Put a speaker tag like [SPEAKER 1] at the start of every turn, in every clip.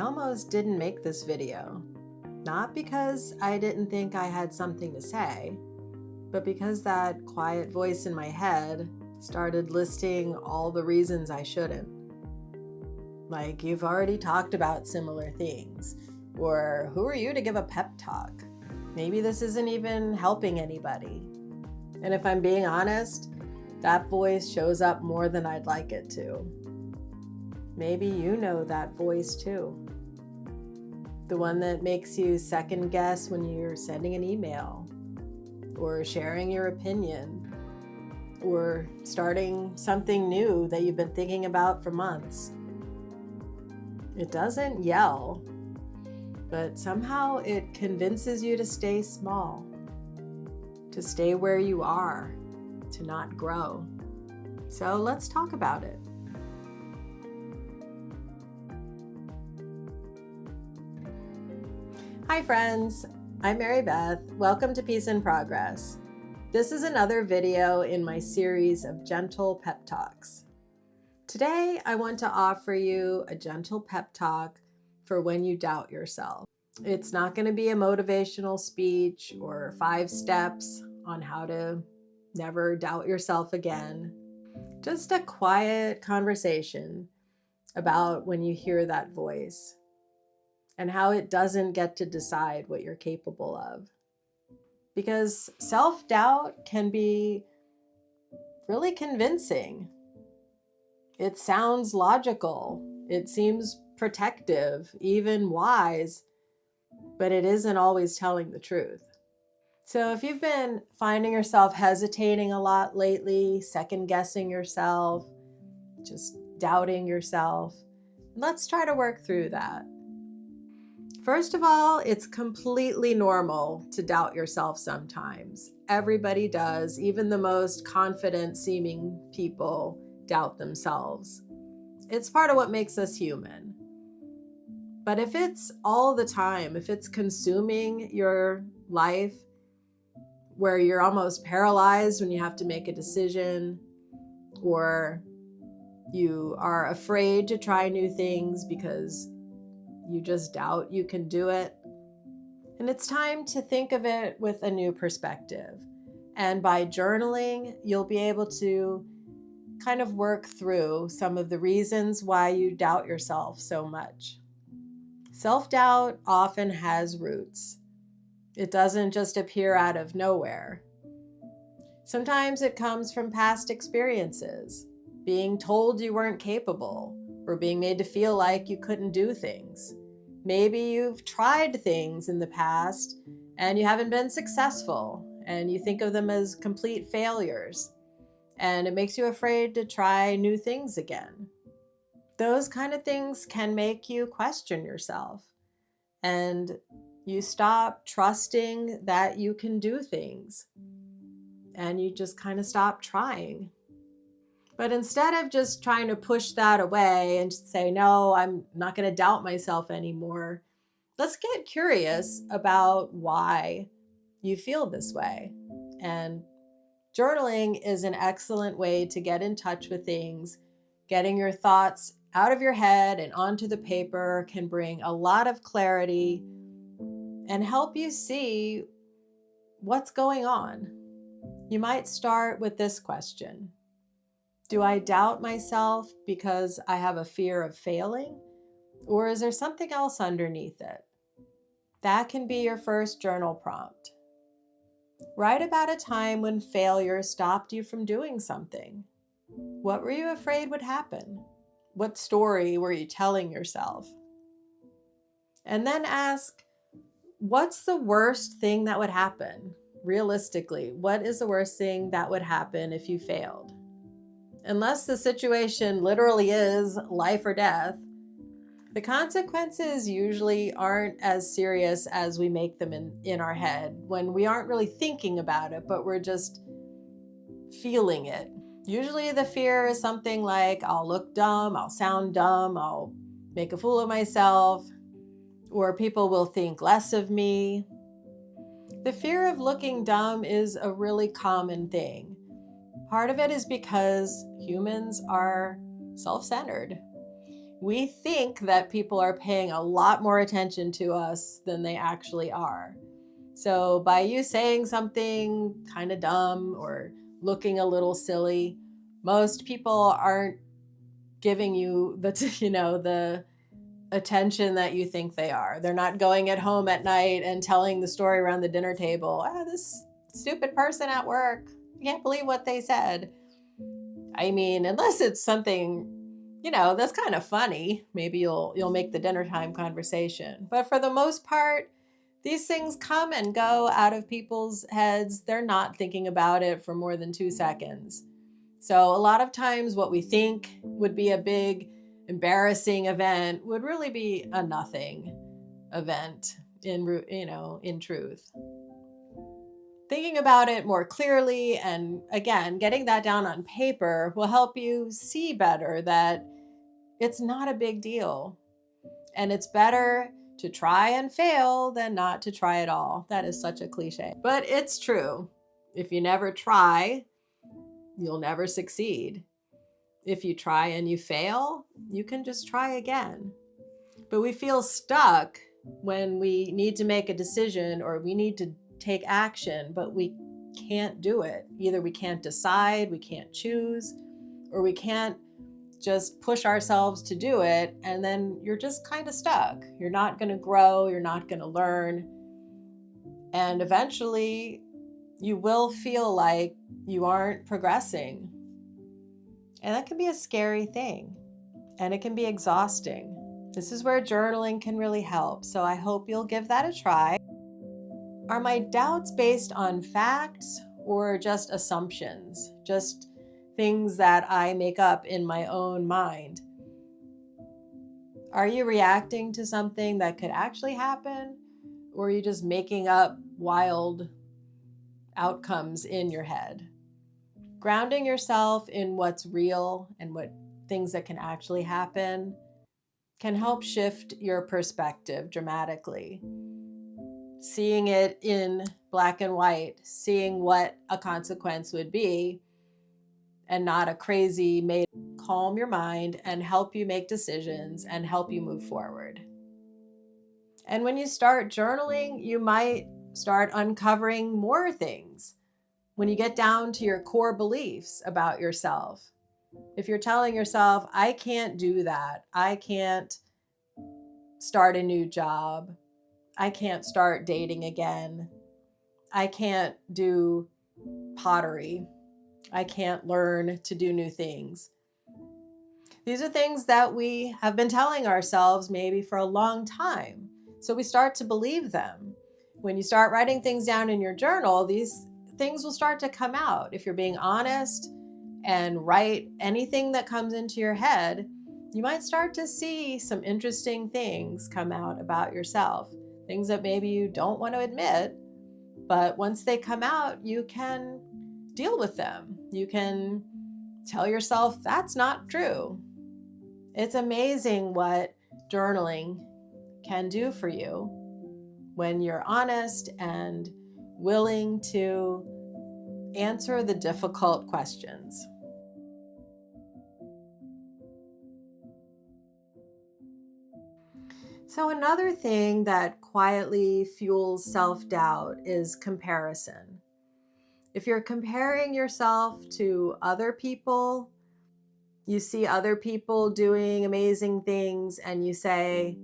[SPEAKER 1] almost didn't make this video. Not because I didn't think I had something to say, but because that quiet voice in my head started listing all the reasons I shouldn't. Like, you've already talked about similar things, or who are you to give a pep talk? Maybe this isn't even helping anybody. And if I'm being honest, that voice shows up more than I'd like it to. Maybe you know that voice too. The one that makes you second guess when you're sending an email, or sharing your opinion, or starting something new that you've been thinking about for months. It doesn't yell, but somehow it convinces you to stay small, to stay where you are, to not grow. So let's talk about it. Hi friends, I'm Mary Beth. Welcome to Peace in Progress. This is another video in my series of gentle pep talks. Today, I want to offer you a gentle pep talk for when you doubt yourself. It's not going to be a motivational speech or 5 steps on how to never doubt yourself again. Just a quiet conversation about when you hear that voice and how it doesn't get to decide what you're capable of. Because self-doubt can be really convincing. It sounds logical. It seems protective, even wise, but it isn't always telling the truth. So if you've been finding yourself hesitating a lot lately, second guessing yourself, just doubting yourself, let's try to work through that. First of all, it's completely normal to doubt yourself sometimes. Everybody does. Even the most confident seeming people doubt themselves. It's part of what makes us human. But if it's all the time, if it's consuming your life, where you're almost paralyzed when you have to make a decision, or you are afraid to try new things because you just doubt you can do it. And it's time to think of it with a new perspective. And by journaling, you'll be able to kind of work through some of the reasons why you doubt yourself so much. Self-doubt often has roots. It doesn't just appear out of nowhere. Sometimes it comes from past experiences, being told you weren't capable, or being made to feel like you couldn't do things. Maybe you've tried things in the past and you haven't been successful and you think of them as complete failures, and it makes you afraid to try new things again. Those kind of things can make you question yourself, and you stop trusting that you can do things, and you just kind of stop trying. But instead of just trying to push that away and just say, no, I'm not going to doubt myself anymore, let's get curious about why you feel this way. And journaling is an excellent way to get in touch with things. Getting your thoughts out of your head and onto the paper can bring a lot of clarity and help you see what's going on. You might start with this question. Do I doubt myself because I have a fear of failing? Or is there something else underneath it? That can be your first journal prompt. Write about a time when failure stopped you from doing something. What were you afraid would happen? What story were you telling yourself? And then ask, what's the worst thing that would happen? Realistically, what is the worst thing that would happen if you failed? Unless the situation literally is life or death, the consequences usually aren't as serious as we make them in our head when we aren't really thinking about it, but we're just feeling it. Usually the fear is something like, I'll look dumb, I'll sound dumb, I'll make a fool of myself, or people will think less of me. The fear of looking dumb is a really common thing. Part of it is because humans are self-centered. We think that people are paying a lot more attention to us than they actually are. So by you saying something kind of dumb or looking a little silly, most people aren't giving you the the attention that you think they are. They're not going at home at night and telling the story around the dinner table. This stupid person at work, I can't believe what they said. I mean, unless it's something, that's kind of funny, maybe you'll make the dinner time conversation. But for the most part, these things come and go out of people's heads. They're not thinking about it for more than 2 seconds. So a lot of times what we think would be a big embarrassing event would really be a nothing event in truth. Thinking about it more clearly and again, getting that down on paper will help you see better that it's not a big deal. And it's better to try and fail than not to try at all. That is such a cliche, but it's true. If you never try, you'll never succeed. If you try and you fail, you can just try again. But we feel stuck when we need to make a decision or we need to take action, but we can't do it. Either we can't decide, we can't choose, or we can't just push ourselves to do it, and then you're just kind of stuck. You're not going to grow, you're not going to learn, and eventually you will feel like you aren't progressing. And that can be a scary thing, and it can be exhausting. This is where journaling can really help, so I hope you'll give that a try. Are my doubts based on facts or just assumptions? Just things that I make up in my own mind? Are you reacting to something that could actually happen, or are you just making up wild outcomes in your head? Grounding yourself in what's real and what things that can actually happen can help shift your perspective dramatically. Seeing it in black and white, seeing what a consequence would be, and not a crazy made, calm your mind and help you make decisions and help you move forward. And when you start journaling, you might start uncovering more things. When you get down to your core beliefs about yourself, if you're telling yourself, I can't do that, I can't start a new job, I can't start dating again, I can't do pottery, I can't learn to do new things. These are things that we have been telling ourselves maybe for a long time. So we start to believe them. When you start writing things down in your journal, these things will start to come out. If you're being honest and write anything that comes into your head, you might start to see some interesting things come out about yourself. Things that maybe you don't want to admit, but once they come out, you can deal with them. You can tell yourself that's not true. It's amazing what journaling can do for you when you're honest and willing to answer the difficult questions. So another thing that quietly fuels self-doubt is comparison. If you're comparing yourself to other people, you see other people doing amazing things and you say,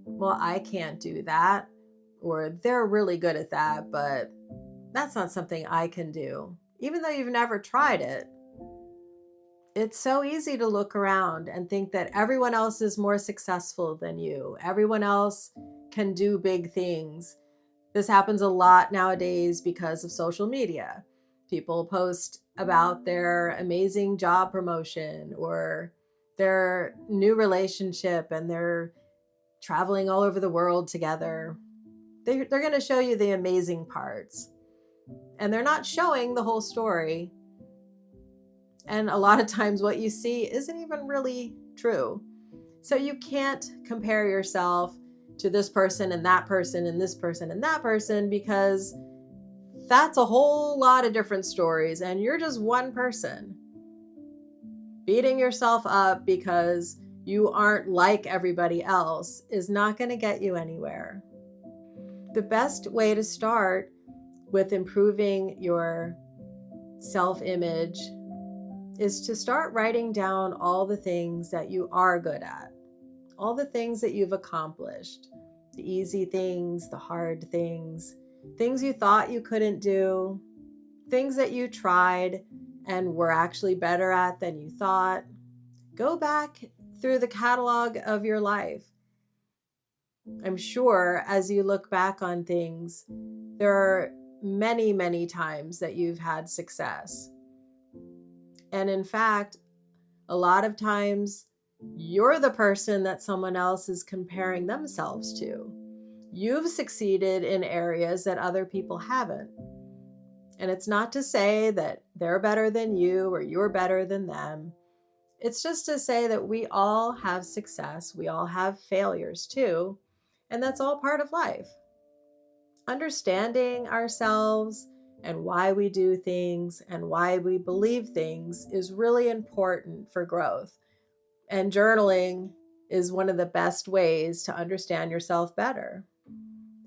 [SPEAKER 1] well, I can't do that, or they're really good at that, but that's not something I can do. Even though you've never tried it, it's so easy to look around and think that everyone else is more successful than you. Everyone else can do big things. This happens a lot nowadays because of social media. People post about their amazing job promotion or their new relationship, and they're traveling all over the world together. They're going to show you the amazing parts, and they're not showing the whole story. And a lot of times what you see isn't even really true. So you can't compare yourself to this person and that person and this person and that person, because that's a whole lot of different stories and you're just one person beating yourself up because you aren't like everybody else is not going to get you anywhere. The best way to start with improving your self-image is to start writing down all the things that you are good at, all the things that you've accomplished, the easy things, the hard things, things you thought you couldn't do, things that you tried and were actually better at than you thought. Go back through the catalog of your life. I'm sure as you look back on things, there are many, many times that you've had success. And in fact, a lot of times you're the person that someone else is comparing themselves to. You've succeeded in areas that other people haven't. And it's not to say that they're better than you or you're better than them. It's just to say that we all have success. We all have failures too. And that's all part of life. Understanding ourselves and why we do things and why we believe things is really important for growth. And journaling is one of the best ways to understand yourself better.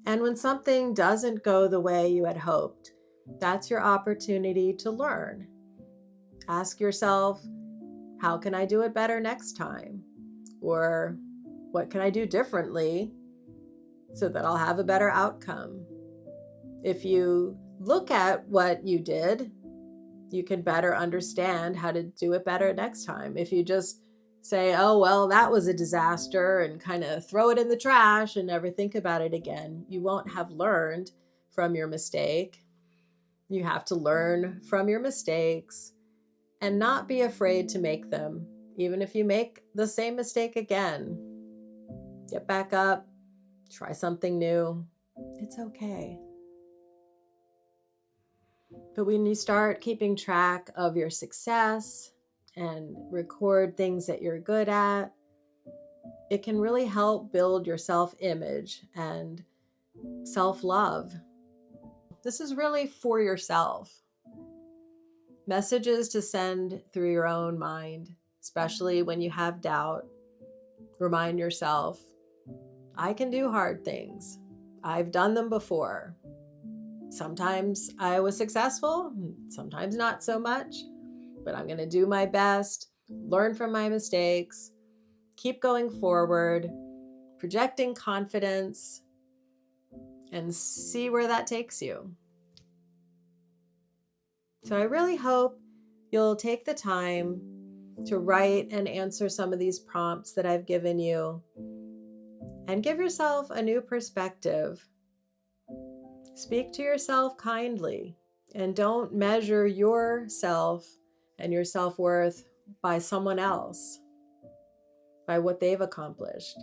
[SPEAKER 1] And when something doesn't go the way you had hoped, that's your opportunity to learn. Ask yourself, how can I do it better next time? Or what can I do differently so that I'll have a better outcome? If you look at what you did, you can better understand how to do it better next time. If you just say, oh, well, that was a disaster and kind of throw it in the trash and never think about it again, you won't have learned from your mistake. You have to learn from your mistakes and not be afraid to make them. Even if you make the same mistake again, get back up, try something new. It's okay. But when you start keeping track of your success and record things that you're good at, it can really help build your self-image and self-love. This is really for yourself. Messages to send through your own mind, especially when you have doubt. Remind yourself, I can do hard things. I've done them before. Sometimes I was successful, sometimes not so much, but I'm going to do my best, learn from my mistakes, keep going forward, projecting confidence, and see where that takes you. So I really hope you'll take the time to write and answer some of these prompts that I've given you and give yourself a new perspective. Speak to yourself kindly and don't measure yourself and your self-worth by someone else, by what they've accomplished.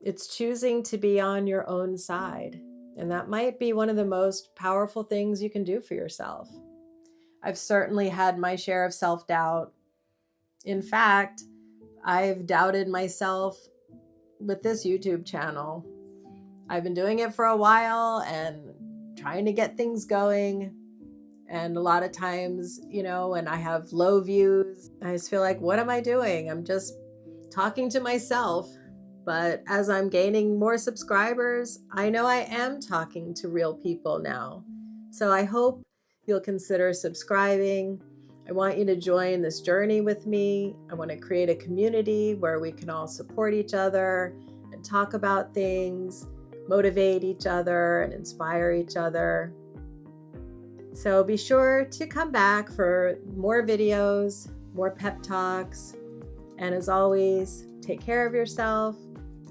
[SPEAKER 1] It's choosing to be on your own side. And that might be one of the most powerful things you can do for yourself. I've certainly had my share of self-doubt. In fact, I've doubted myself with this YouTube channel. I've been doing it for a while and trying to get things going. And a lot of times, when I have low views, I just feel like, what am I doing? I'm just talking to myself. But as I'm gaining more subscribers, I know I am talking to real people now. So I hope you'll consider subscribing. I want you to join this journey with me. I want to create a community where we can all support each other and talk about things, motivate each other and inspire each other. So be sure to come back for more videos, more pep talks. And as always, take care of yourself.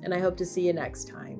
[SPEAKER 1] And I hope to see you next time.